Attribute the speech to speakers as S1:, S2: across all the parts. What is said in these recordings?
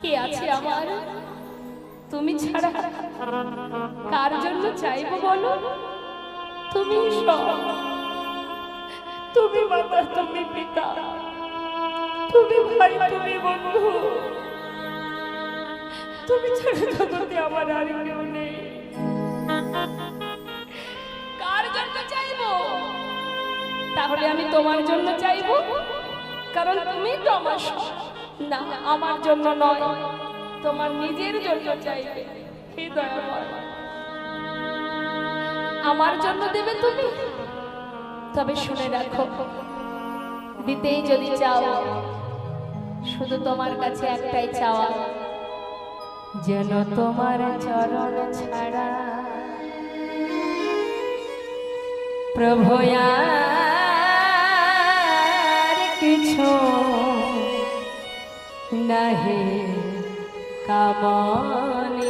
S1: কে আছে আমার? তুমি ছাড়া কার জন্য চাইবো বলো? তুমি সব, তুমি মাতা, তুমি পিতা, তুমি ভাই, তুমি বন্ধু, তুমি ছাড়া জগতে আমার আর কেউ নেই। কার জন্য চাইবো? তাহলে আমি তোমার জন্য চাইবো, কারণ তুমি তো আমার সব। না, আমার জন্য নয়, তোমার নিজের জন্য চাইবে। হে দয়াময়, আমার জন্য দেবে তুমি? তবে শুনে রাখো, দিতেই যদি চাও, শুধু তোমার কাছে একটাই চাওয়া, যেন তোমার চরণ ছাড়া প্রভু আর কিছু নাহি কামনে।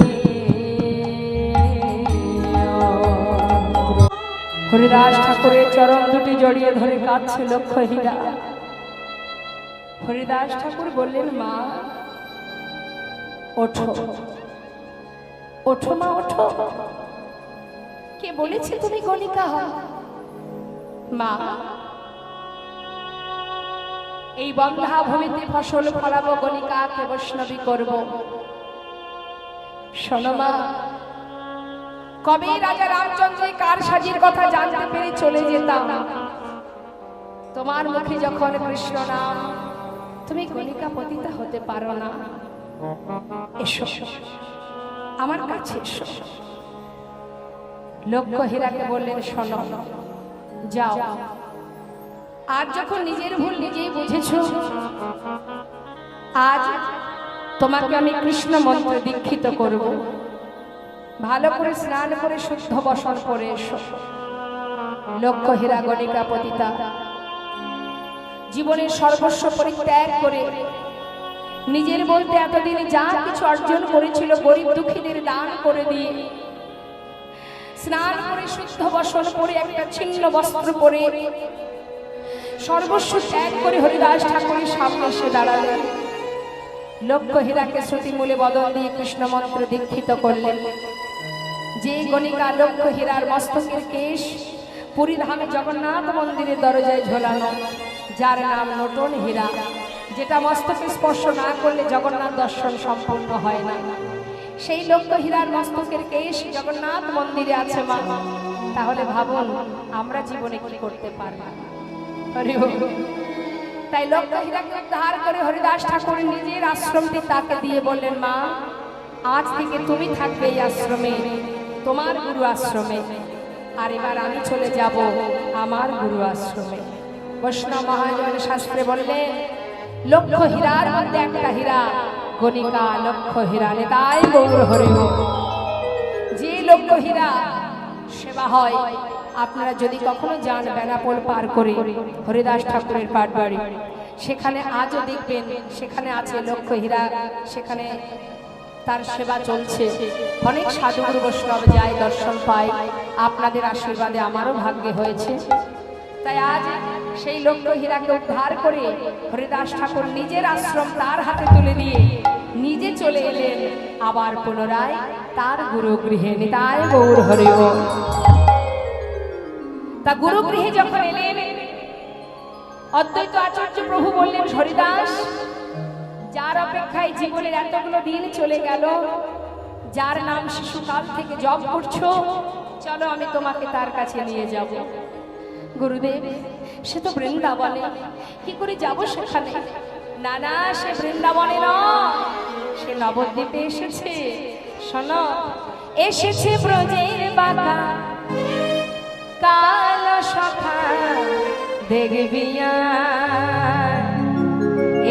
S1: হরিদাস ঠাকুরের চরণ দুটি জড়িয়ে ধরে কাঁদছে লক্ষ্মীহীরা। হরিদাস ঠাকুর বললেন, মা ওঠো, ওঠো মা, ওঠো। কে বলেছে তুমি গণিকা হও? মা, এই বন্ধা ভূমিতে ফসল ফলাবো, গণিকাকে বৈষ্ণবী করব। শোনো মা, কবে রাজা রামচন্দ্রের কারসাজির কথা জানতে পেরে চলে যেতাম, তোমার মুখে যখন কৃষ্ণ নাম, তুমি গণিকা পতিতা হতে পারো না। এসো আমার কাছে, এসো। লক্ষ্মীহীরাকে বললেন, শোনো, যাও, আজ যখন নিজের ভুল নিজেই বুঝেছো, আজ তোমাকে আমি কৃষ্ণ মন্ত্রে দীক্ষিত করব। ভালো করে স্নান করে শুদ্ধ বসন করে এসো। লক্ষ্মীহীরা গণিকা পতিতা জীবনের সর্বস্ব পরিত্যাগ করে, নিজের বলতে এতদিন যা কিছু অর্জন করেছিল গরিব দুঃখীদের দান করে দিয়ে, স্নান করে শুদ্ধ বসন করে একটা ছিন্ন বস্ত্র পরে সর্বস্ব ত্যাগ করে হরিদাস ঠাকুরের সামনে এসে দাঁড়ালেন। লক্ষ্মীহীরাকে শ্রুতিমূলে বদন দিয়ে কৃষ্ণ মন্ত্র দীক্ষিত করলেন। যে গণিকা লক্ষ্মীহীরার মস্তকের কেশ পুরীধামে জগন্নাথ মন্দিরের দরজায় ঝোলানো, যার নাম নটন হীরা, যেটা মস্তকে স্পর্শ না করলে জগন্নাথ দর্শন সম্পূর্ণ হয় না, সেই লক্ষ্মীহীরার মস্তকের কেশ জগন্নাথ মন্দিরে আছে মা। তাহলে ভাবুন আমরা জীবনে কি করতে পারব। তাই লক্ষ্মীহীরাকে উদ্ধার করে হরিদাস ঠাকুর নিজের আশ্রমটি তাকে দিয়ে বললেন, মা আজ থেকে তুমি থাকবে এই আশ্রমে, তোমার গুরু আশ্রমে, আর এবার আমি চলে যাব আমার গুরু আশ্রমে। বৈষ্ণব মহাজন শাস্ত্রে বললেন, লক্ষ্মীহীরার মধ্যে একটা হীরা গণিকা লক্ষ্মীহীরা, নেতাই গৌর হরি। যে লক্ষ্মীহীরা সেবা হয়, আপনারা যদি কখনো যান বেনাপোল পার করে হরিদাস ঠাকুরের পাটবাড়ি, সেখানে আজও দেখবেন সেখানে আছে লক্ষ্মীহীরা, সেখানে তার সেবা চলছে। অনেক সাধুগুরু বৈষ্ণব যায়, দর্শন পায়। আপনাদের আশীর্বাদে আমারও ভাগ্যে হয়েছে। তাই আজ সেই লক্ষ্মীহীরাকে উদ্ধার করে হরিদাস ঠাকুর নিজের আশ্রম তার হাতে তুলে দিয়ে নিজে চলে এলেন আবার পুনরায় তার গুরুগৃহে। নিতাই গৌর হরি। তা গুরুগৃহে যখন এলেন, অদ্বৈত আচার্য প্রভু বললেন, হরিদাস, যার অপেক্ষায় জীবনের এতগুলো দিন চলে গেল, যার নাম শিশুকাল থেকে জপ করছো, চলো আমি তোমাকে তার কাছে নিয়ে যাব। গুরুদেব, সে তো বৃন্দাবনে, কি করে যাব সেখানে? না না, সে বৃন্দাবনে নয়, সে নবদ্বীপে এসেছে। শোনো, এসেছে ব্রজের বাঁকা কালো সখা দেখবি,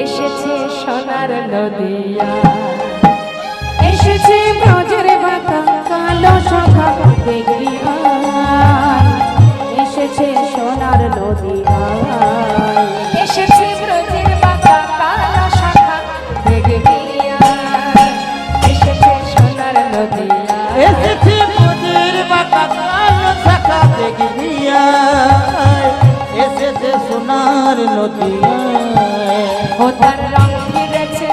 S1: এসেছে সোনার নদিয়া, এসেছে ব্রজের বাঁকা কালো সখা দেখবি, এসেছে সোনার নদিয়া, এসেছে ব্রজের বাঁকা কালো সখা দেখবি, এসেছে সোনার নদিয়া,
S2: এসেছে ব্রজের বাঁকা কালো সখা দেখবি, এসেছে সোনার নদিয়া।
S1: ও তার রং ফিরেছে,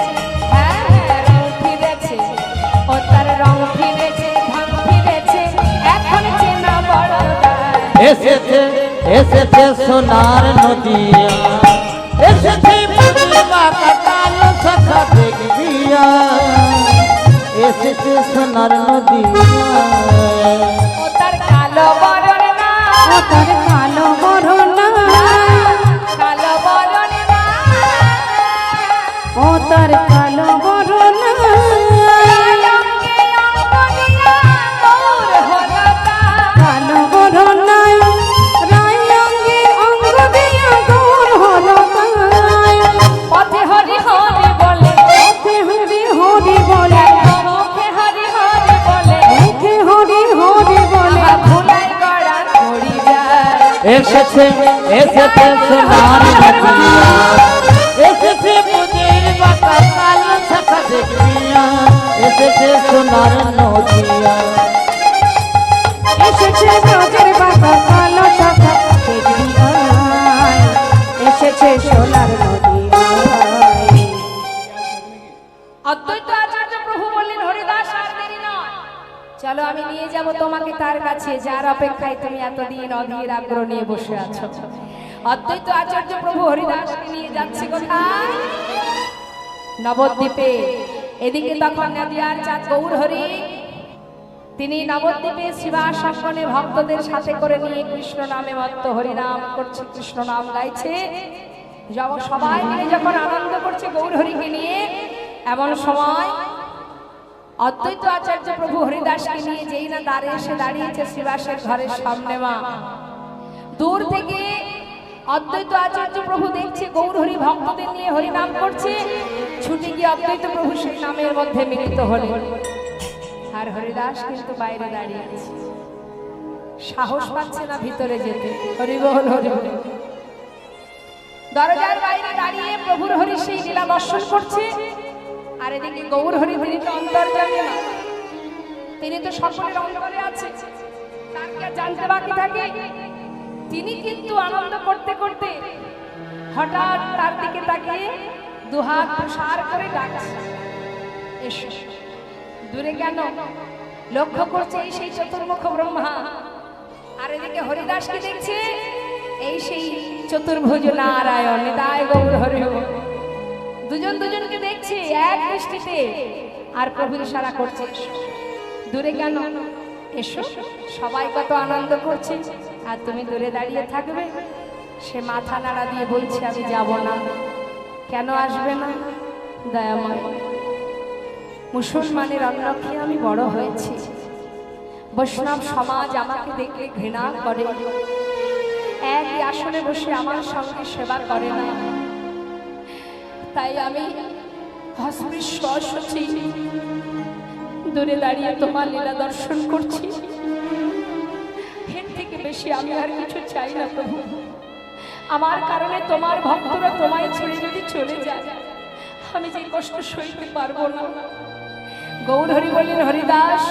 S1: হ্যাঁ রং
S2: এসেছে এসেছে সোনার নদিয়া এসেছে বুঝির বাঁকা কালো শাখা দেখবি এসেছে সোনার নদিয়া
S1: ও তার কালো বরণ না,
S3: ও তার কালো বরণা
S1: কালো বরণ না,
S3: ও তার কালো বরণা
S1: অঙ্গে অঙ্গ দিয়া গৌর হরতা।
S3: কালো বরণায় রায় অঙ্গে অঙ্গ দিয়া গৌর হলো তাই
S1: পথে হরি হরি বলে,
S3: পথে হরি হরি বলে
S1: মুখে হরি হরি বলে,
S3: মুখে হরি হরি বলে
S1: ভুলাই গড়া পড়ি যায়।
S2: এসেছে এসেছে সোনার নদিয়া এসেছে বুঝির বাঁকা কালো শাখা দেখবি এসেছে সোনার নদিয়া
S3: এসেছে ব্রজের বাবা কালো শাখা দেখবি আয় এসেছে সোনার নদী আয়
S1: অদ্বৈত আচার্য প্রভু বললেন হরিদাস আর দেরি নয়, চলো আমি নিয়ে যাব তোমাকে তার কাছে যার অপেক্ষায় তুমি এতদিন অধীর আগ্রহ নিয়ে বসে আছো। অদ্বৈত আচার্য প্রভু হরিদাসকে নিয়ে যাচ্ছে কোথায়? নবদ্বীপে। এদিকে তখন নদিয়ার চাঁদ গৌর হরি তিনি নবদ্বীপে শিবাসনে ভক্তদের সাথে করে নিয়ে কৃষ্ণ নামে মত্ত হরিনাম করছে, কৃষ্ণ নাম গাইছে। সবাই মিলে যখন আনন্দ করছে গৌর হরিকে নিয়ে, এমন সময় অদ্বৈত আচার্য প্রভু হরিদাসকে নিয়ে যেই না দ্বারে এসে দাঁড়িয়েছে শিবাসের ঘরের সামনে, মা দূর থেকে অদ্বৈত আচার্য প্রভু দেখছে গৌর হরি ভক্তদের নিয়ে হরিনাম করছে, ছুটে গিয়ে অদ্বৈত প্রভু সেই নামের মধ্যে মিলিত হলেন। আর হরিদাস কিন্তু বাইরে দাঁড়িয়ে আছে, সাহস পাচ্ছে না ভিতরে যেতে। হরি বল হরি বল। দরজার বাইরে দাঁড়িয়ে প্রভুর হরি সেই লীলা দর্শন করছে। আর এদিকে গৌর হরি তিনি তো অন্তর্যামী না, তিনি তো সকলের অন্তরে আছে, তার কি আর জানতে বাকি থাকে? তিনি কিন্তু আনন্দ করতে করতে হঠাৎ তার দিকে তাকিয়ে দুহাত প্রসার করে ডাকছে, এসো। দূরে কেন? লক্ষ্য করছে এই সেই চতুর্মুখ ব্রহ্মা। আর এদিকে হরিদাসকে দেখছে এই সেই চতুর্ভুজ নারায়ণ, নিতাই গৌর হরি বল। দুজন দুজনকে দেখছে এক দৃষ্টিতে, আর প্রভু ইশারা করছে দূরে কেন, এসো। সবাই কত আনন্দ করছে আর তুমি দূরে দাঁড়িয়ে থাকবে। সে মাথা নাড়া দিয়ে বলছে আমি যাব না। কেন আসবে না? দয়াময়, মুসলমানের অন্ন খেয়ে আমি বড় হয়েছি, বৈষ্ণব সমাজ আমাকে দেখলে ঘৃণা করে, একই আসনে বসে আমার সঙ্গে সেবা করে না। তাই আমি অস্পৃশ্যি দূরে দাঁড়িয়ে তোমার লীলা দর্শন করছি। এর থেকে বেশি আমি আর কিছু চাই না প্রভু। আমার কারণে তোমার ভক্তরা তোমায় ছেড়ে যদি চলে যায়, আমি যে কষ্ট সইতে পারবো না। গৌর হরি বললেন হরিদাস,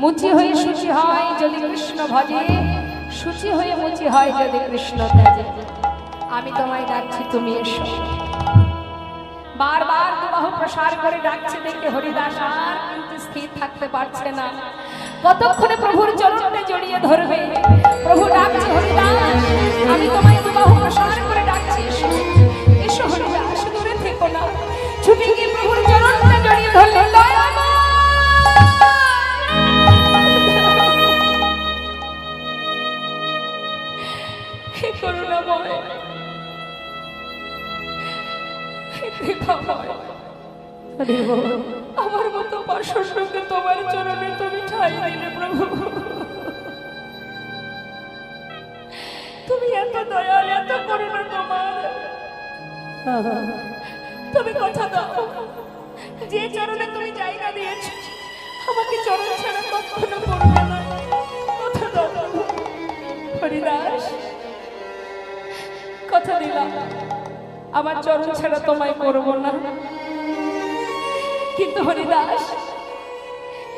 S1: মুচি হয়ে শুচি হয় যদি কৃষ্ণ ভজে, শুচি হয়ে মুচি হয় যদি কৃষ্ণ ত্যাজে। আমি তোমায় ডাকছি, তুমি এসো। বারবার দুবাহু প্রসার করে ডাকছে দেখে হরিদাস আর কিন্তু স্থির থাকতে পারছে না। কতক্ষণে প্রভুর চরণে জড়িয়ে ধরবে। প্রভু ডাকছে হরিদাস, আমি তোমায় দুবাহু প্রসার করে ডাকছি, এসো এসো হরিদাস, দূরে থেকো না। ছুটে গিয়ে প্রভুর চরণে জড়িয়ে ধরলেন, হে করুণাময়, আমার মতো পার্শ্বকে তোমার চরণে তুমি ঠাই দিলে প্রভু। তুমি এত দয়াল, এত করুণা তোমার। তুমি কথা দাও, যে চরণে তুমি জায়গা দিয়েছ আমাকে চরণ ছাড়া কখনো করবে না। কথা দাও হরিদাস, কথা দিলাম আমার চরণ ছাড়া তোমায় করবো না। কিন্তু হরিদাস,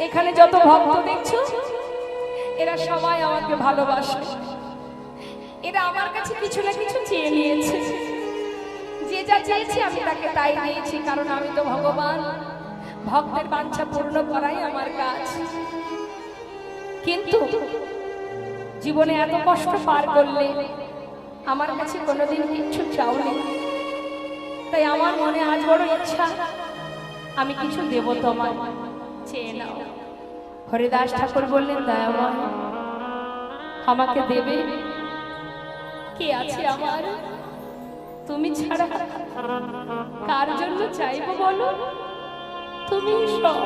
S1: এখানে যত ভক্ত দেখছো এরা সবাই আমাকে ভালোবাসে, এরা আমার কাছে কিছু না কিছু চেয়ে নিয়েছে। যে যা চেয়েছি আমি তাকে তাই দিয়েছি, কারণ আমি তো ভগবান, ভক্তের বাঞ্ছা পূর্ণ করাই আমার কাজ। কিন্তু জীবনে এত কষ্ট পার করলে, আমার কাছে কোনোদিন কিচ্ছু চাওনি, তাই আমার মনে আজ বড় ইচ্ছা আমি কিছু দেব তোমার, চেয়ে নাও। হরিদাস ঠাকুর বললেন, দয়াময় আমাকে দেবে? কে আছে আমার? তুমি ছাড়া কার জন্য চাইবো বলো? তুমি সব,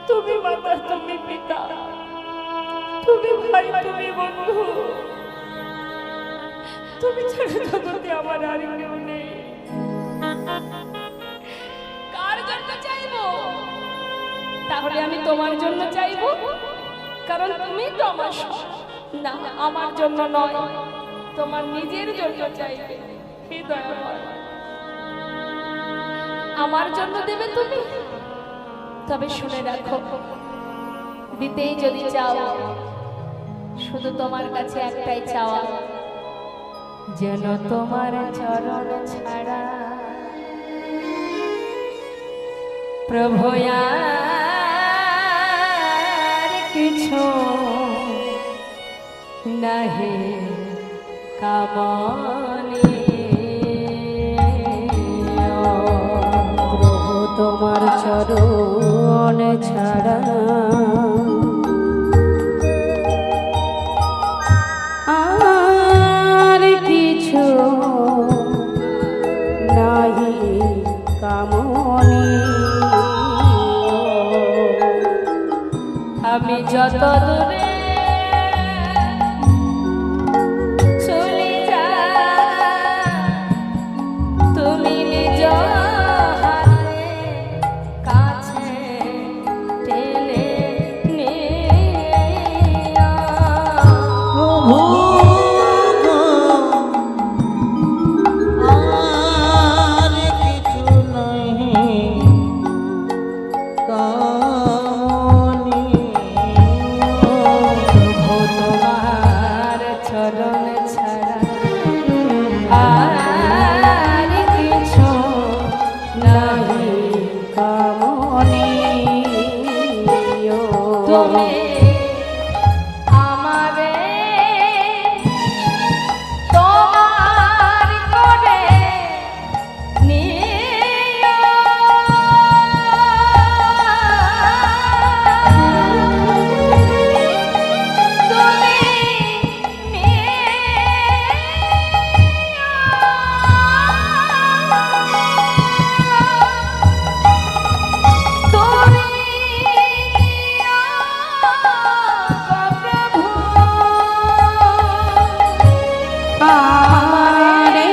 S1: তুমি মাতা, তুমি পিতা, তুমি ভাই, তুমি বন্ধু, তুমি ছাড়া জগতে আমার আর কেউ নেই। কার জন্য চাইবো? তাহলে আমি তোমার জন্য চাইবো, কারণ তুমি তো আমার সব। না, আমার জন্য নয়, তোমার নিজের জন্য চাইবে। হে দয়াময়, আমার জন্য দেবে তুমি? তবে শুনে রাখো, দিতেই যদি চাও, শুধু তোমার কাছে একটাই চাওয়া, যেন তোমার চরণ ছাড়া প্রভু আর কিছু নাহি কামনি।
S3: প্রভু তোমার চরণ ছাড়া আর কিছু নাহি কামনি।
S1: আমি যত দূরে চলে যাই, তুমি নিজ হাতে কাছে টেনে নিও।
S2: প্রভু আর কিছু নাই কামনি।
S1: প্রভু তোমার চরণ ছাড়া আর কিছু নাহি
S3: কামনি।
S1: তুমি আমারে তোমার করে নিও। তুমি
S3: আমারে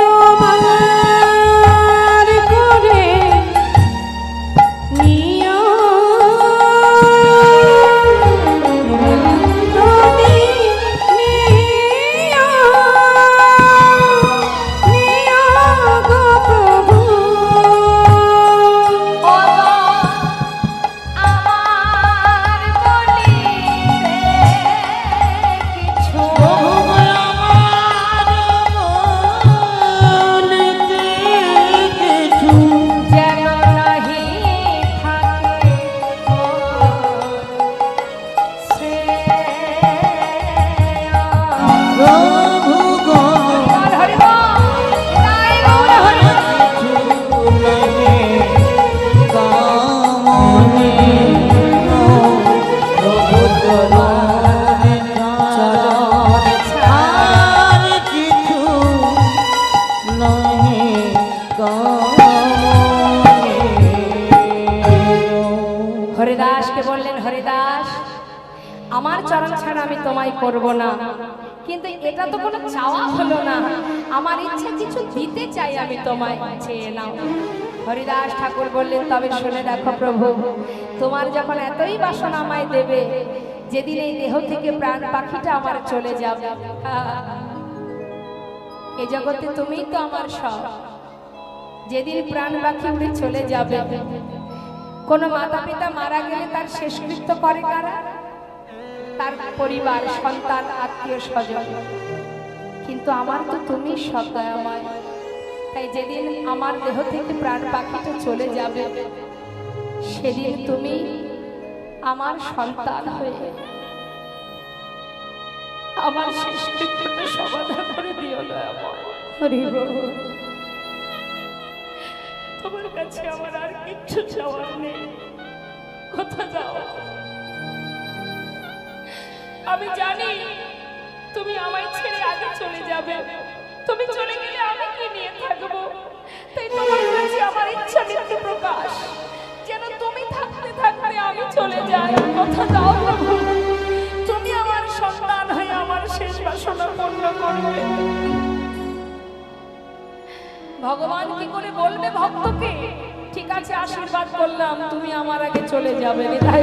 S3: তোমার করে নিও। তুমি নিও, নিও গো প্রভু।
S1: আমার বলিতে কিছু যেন নাহি থাকে হরিদাসকে বললেন, হরিদাস আমার চরণ ছাড়া আমি তোমায় করব না, কিন্তু এটা তো কোনো চাওয়া হলো না, আমার ইচ্ছা কিছু দিতে চাই আমি তোমায়, চেয়ে নাও। হরিদাস ঠাকুর বললেন, তবে শুনে দেখো প্রভু, তোমার যখন এতই বাসনা আমায় দেবে, যেদিন এই দেহ থেকে প্রাণ পাখিটা আমার চলে যাবে, এই জগতে তুমিই তো আমার সব। যেদিন প্রাণ পাখি উড়ে চলে যাবে, কোন মাতা পিতা মারা গেলে তার শেষকৃত্য করে কারা? তার পরিবার, সন্তান, আত্মীয় স্বজন। কিন্তু আমার তো তুমি সব দয়াময়, তাই যেদিন আমার দেহ থেকে প্রাণ পাখিটা চলে যাবে, সেদিন তুমি আমার সন্তান হয়ে আমার শেষ মৃত্যুটা সমাধান করে দিও দয়াময়।
S3: হরি বল।
S1: তোমার কাছে আমার আর কিচ্ছু চাওয়ার নেই, কোথা যাও। আমি জানি তুমি আমায় ছেড়ে আগে চলে যাবে, তুমি চলে গেলে আমি কি নিয়ে থাকবো। তাই তোমার কাছে আমার ইচ্ছা মৃত্যু প্রকাশ, যেন তুমি থাকতে থাকতে আমি চলে যাই। কোথা যাও প্রভু, তুমি আমার সন্তান হয়ে আমার শেষ বাসনা পূর্ণ করবে। ভগবান কি করে বলবে ভক্তকে, ঠিক আছে আশীর্বাদ করলাম তুমি আমার আগে চলে যাবে, তাই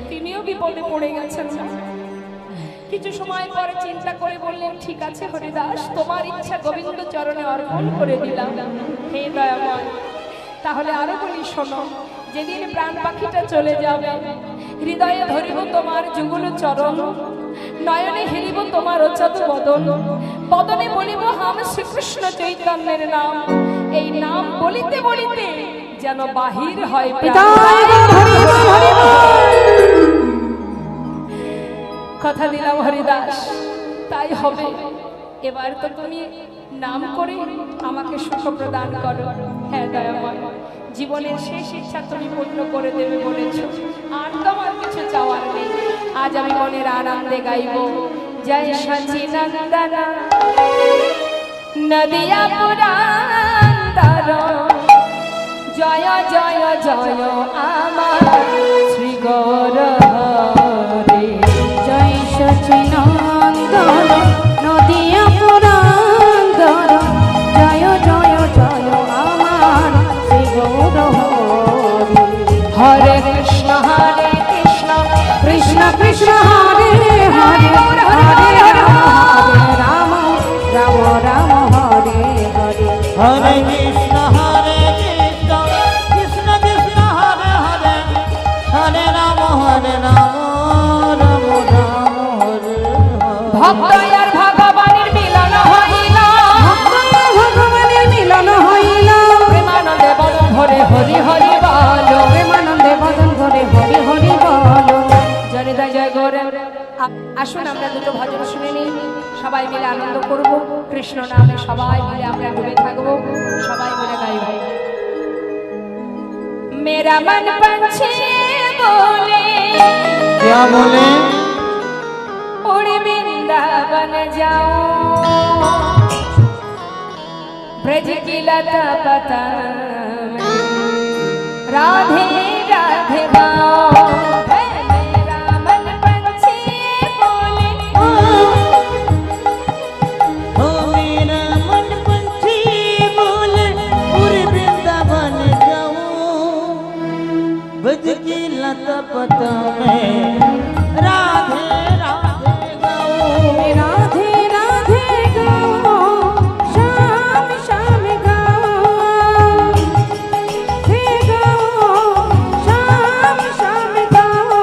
S1: তিনিও বিপদে পড়ে গেছেন। কিছু সময় পরে চিন্তা করে বললেন, ঠিক আছে হরিদাস, তোমার ইচ্ছা গোবিন্দ চরণে অর্পণ করে দিলাম। হে দয়াময়, তাহলে আরো বলি শোনো, যেদিন প্রাণ পাখিটা চলে যাবে, হৃদয়ে ধরিব তোমার যুগল চরণ, নয়নে হেরিব তোমার অচ্যুত বদন, বদনে বলিব হাম শ্রীকৃষ্ণ চৈতন্যের নাম। এই নাম বলিতে বলিতে যেন বাহির হয় প্রাণ। কথা দিলাম হরিদাস, তাই হবে। এবার তো তুমি নাম করে আমাকে সুখ প্রদান করো। হ্যাঁ দয়াময়, জীবনের শেষ ইচ্ছা তুমি পূর্ণ করে দেবে বলেছ, আর তো আমার কিছু চাওয়ার নেই। আজ আমি মনের আনন্দে গাইব, জয় সচিনন্দন নদিয়া পুরান্দর, জয় জয় জয় আমার শ্রী গৌর হরে।
S3: জয় সচিনন্দন নদিয়া পুরান্দর, জয় জয় জয় আমার শ্রী গৌর হরি।
S1: হরে কৃষ্ণ কৃষ্ণ
S3: কৃষ্ণ হরে হরে, হরে রাম রাম রাম হরে হরে।
S2: হরে কৃষ্ণ কৃষ্ণ কৃষ্ণ হরে হরে, হরে রাম রাম রাম হরে হরে।
S1: ভক্ত আর ভগবানের মিলন হইল,
S3: ভগবানের মিলন হইল,
S1: প্রেমানন্দে বদন ভরে হরি হরি বল,
S3: প্রেমানন্দে বদন ধরে হরি হরি বল।
S1: জনিতা জয় গৌরে। আসুন আমরা দুটো ভজন শুনে নিই, সবাই মিলে আনন্দ করব, কৃষ্ণ নামে সবাই মিলে আমরা ডুবে থাকবো, সবাই মিলে গাইব। মেরা মন পঞ্ছে बोले
S2: क्या बोले?
S1: उड़ वृंदावन जाओ, ब्रज की लता पता में राधे राधे गाओ। मेरा मन पंछी बोले,
S2: ओ मेरा मन पंछी बोले, उड़ वृंदावन जाऊं, ब्रज की लता पता में राधे राधे गाऊं।
S3: राधे राधे गाओ, श्याम श्याम गाओ, हे गाओ श्याम श्याम गाओ।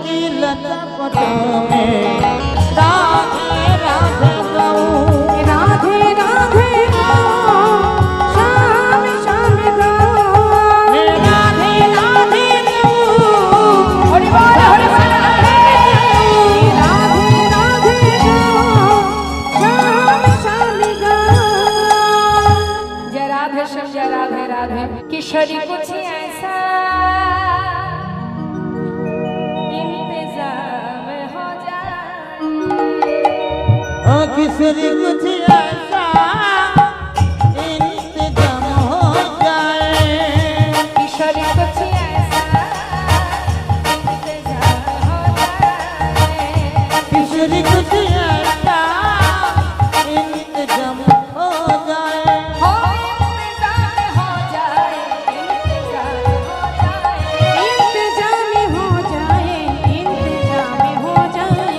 S2: की लता पटों में राधे राधे गाऊं
S3: राधे राधे गाओ शाम शाम गाओ
S2: राधे राधे गाऊं
S1: हरि बोल हरि बोल
S3: राधे राधे गाओ शाम शाम गाओ
S1: जय राधे श्याम जय राधे राधे किशोरी कुछ ऐसा इंतजाम हो जाए
S2: ओ किसरी कुछ ऐसा इंतजाम हो जाए
S1: किशोरी कुछ ऐसा इंतजाम हो जाए
S2: किसरी कुछ ऐसा इंतजाम हो जाए
S1: हो इंतजाम हो जाए इंतजाम हो जाए
S3: इंतजाम हो जाए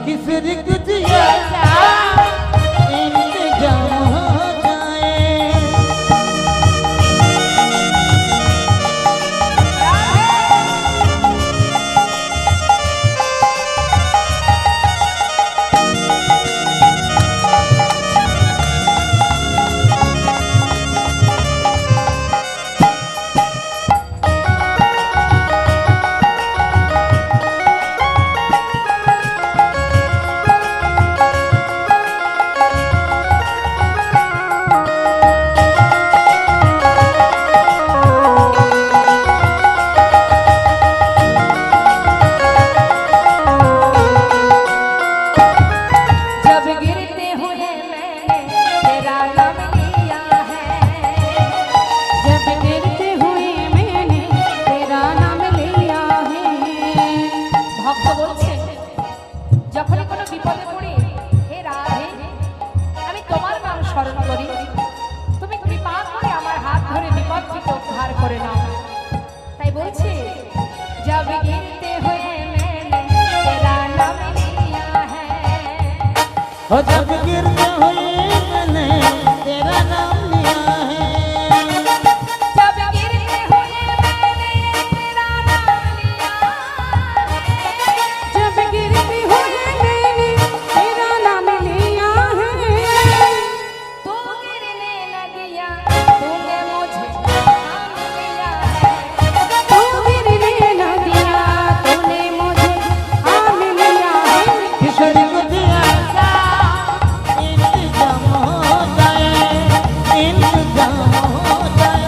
S2: किसरी कुछ ऐसा इंतजाम हो जाए
S1: जब गिरते हुए मैंने तेरा नाम लिया है
S3: जब गिरते हुए मैंने तेरा नाम लिया है
S1: ভক্ত বলছে যখনই কোনো বিপদে পড়ি হে রাধে আমি তোমার নাম স্মরণ করি তুমি কৃপা করে আমার হাত ধরে বিপদ থেকে উদ্ধার করে নাও তাই বলছি जब गिरते हुए मैंने तेरा नाम लिया है
S2: हो जब गिरते हुए मैंने तेरा नाम लिया है
S1: जब गिरते हुए मैंने तेरा नाम लिया है
S3: जब गिरते हुए मैंने तेरा नाम लिया है
S1: तू गिरने न दिया तूने मुझे थाम लिया है
S3: तू गिरने न दिया तूने मुझे थाम लिया है
S2: किसरी कुछ ऐसा इंतजाम हो जाए इंतजाम हो जाए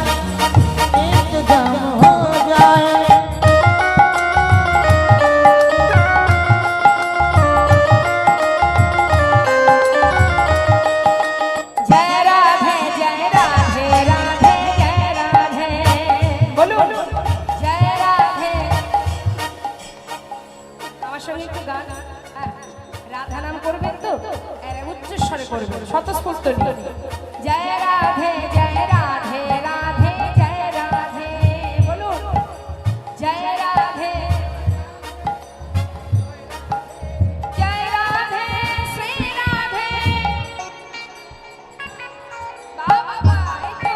S2: इंतजाम हो जाए
S1: जय राधे राधे जय राधे बोलो जय राधे আমার সঙ্গে একটু গান রাধা নাম করবেন তো উচ্চ স্বরে করবেন স্বতঃস্ফূর্ত নিয়ে জয় রাধে রাধে জয় রাধে বলুন জয় রাধে শ্রী রাধে বাবা এই তো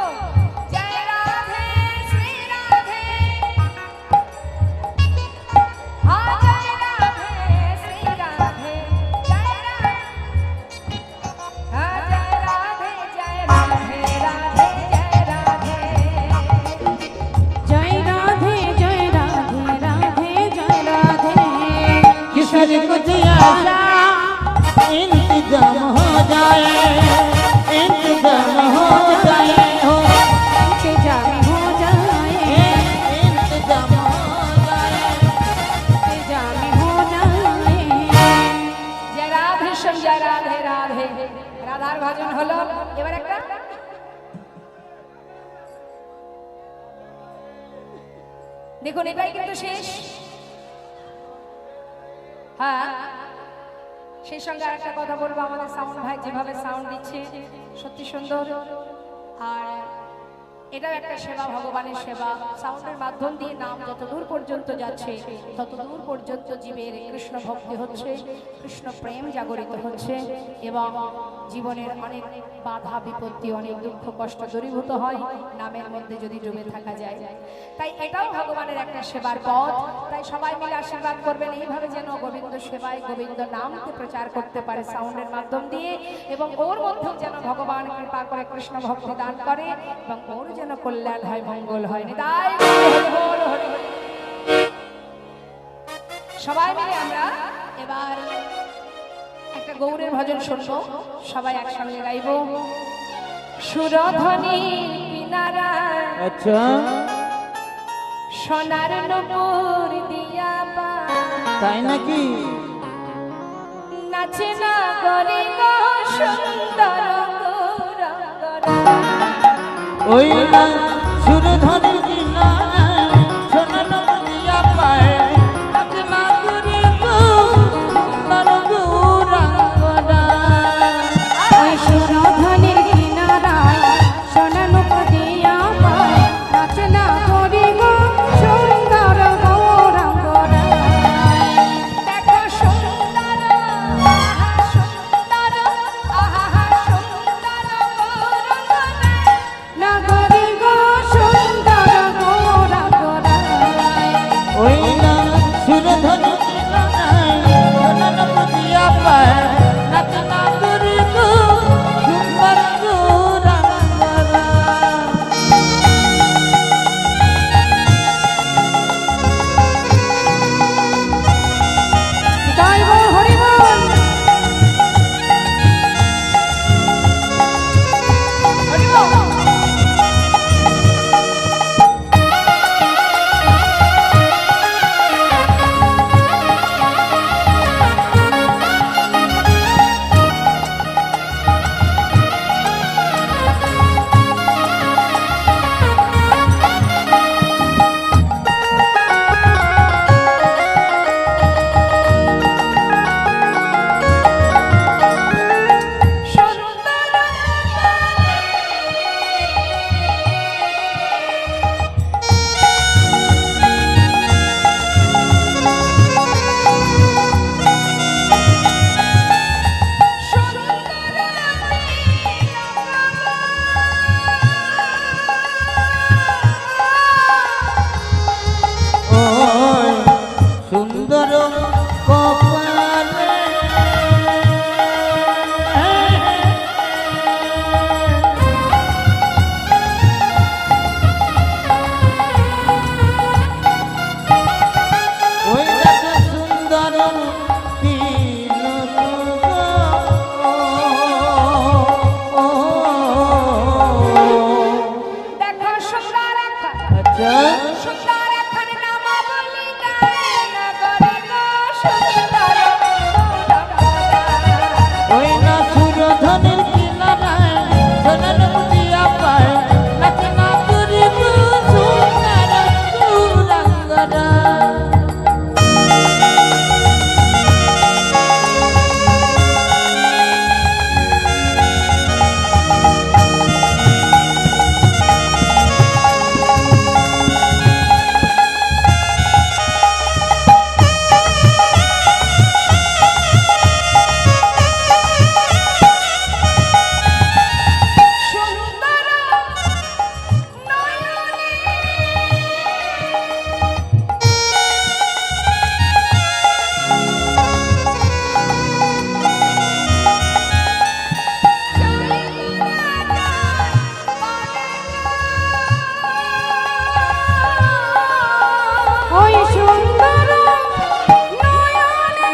S1: জয় রাধে শ্রী রাধে হ্যাঁ জয় রাধে শ্রী রাধে জয় রাধে হ্যাঁ জয় রাধে রাধে জয় রাধে
S3: जय राधे जय राधे राधे जय राधे
S2: किसरी कुछ ऐसा इंतजाम हो जाए इंतजाम हो जाए हो
S3: इंतजाम हो जाए
S2: इंतजाम हो जाए
S3: इंतजाम हो जाए
S1: जय राधे श्याम जय राधे राधे রাধার ভজন হলো এবার একটা দেখুন এটাই কিন্তু শেষ হ্যাঁ সেই সঙ্গে আরেকটা কথা বলবো আমাদের সাউন্ড ভাই যেভাবে সাউন্ড দিচ্ছে সত্যি সুন্দর আর এটাও একটা সেবা ভগবানের সেবা সাউন্ডের মাধ্যম দিয়ে নাম যত দূর পর্যন্ত যাচ্ছে তত দূর পর্যন্ত জীবের কৃষ্ণ ভক্তি হচ্ছে কৃষ্ণ প্রেম জাগরিত হচ্ছে এবং জীবনের অনেক বাধা বিপত্তি অনেক দুঃখ কষ্ট দূরীভূত হয় নামের মধ্যে যদি ডুবে থাকা যায়। তাই এটাও ভগবানের একটা সেবার পথ। তাই সবাই মিলে আশীর্বাদ করবেন এইভাবে যেন গোবিন্দ সেবায় গোবিন্দ নামকে প্রচার করতে পারে সাউন্ডের মাধ্যম দিয়ে, এবং ওর মধ্যেও যেন ভগবান কৃপা করে কৃষ্ণ ভক্তি দান করে এবং ওর যেন কল্যাণ হয় মঙ্গল হয়। নিতাই গৌর হরি বল, হরি হরি। সবাই মিলে আমরা এবার একটা গৌরের ভজন শুনবো, সবাই একসঙ্গে গাইবো। সুরধ্বনির কিনারা
S2: আচ্ছা
S1: সোনার নূপুর দিয়া পা,
S2: তাই নাকি?
S1: নাচে না গরি গো সুন্দর গৌরঙ্গরা।
S2: ওই না সুরধ্বনি কিনা সোনা নদিয়া পায় নাচে না করি গো সুন্দর গৌরাঙ্গরা।
S3: ওই সুরধ্বনির কিনারায় সোনা নৌকা দিয়া পায়, নাচে না করি গো সুন্দর গৌরাঙ্গরা।
S1: দেখো সুন্দর আহা সুন্দর, আহা সুন্দর গৌরঙ্গরা।
S3: না করি গো সুন্দর গৌরাঙ্গরা।
S2: ওই না সুরধ্বনি কিনা সোনা নদিয়া পায় নাচে না করি গো সুন্দর গৌরাঙ্গরা।
S3: গাইব হরি বল।
S1: হরি বল।
S2: ওই সুন্দর কপালে ওই দেখো সুন্দর তিলক
S1: দেখো সুন্দর এখন,
S2: আচ্ছা
S1: সুন্দর এখন নাম বলি গায় না গরি গো সুন্দর গৌরঙ্গরা।
S2: ওই না সুরধ্বনির কিনারায় সোনা নদিয়া পায় নাচে না করি গো সুন্দর গৌরাঙ্গরা।
S1: সুন্দর নয়নে
S3: ওই সুন্দর নয়নে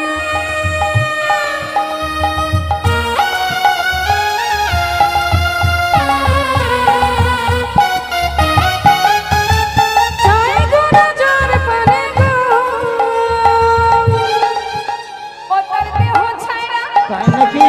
S3: চাই গো নজর পড়ে গো।
S1: ও তার দেহ ছায়া
S2: তাই নাকি?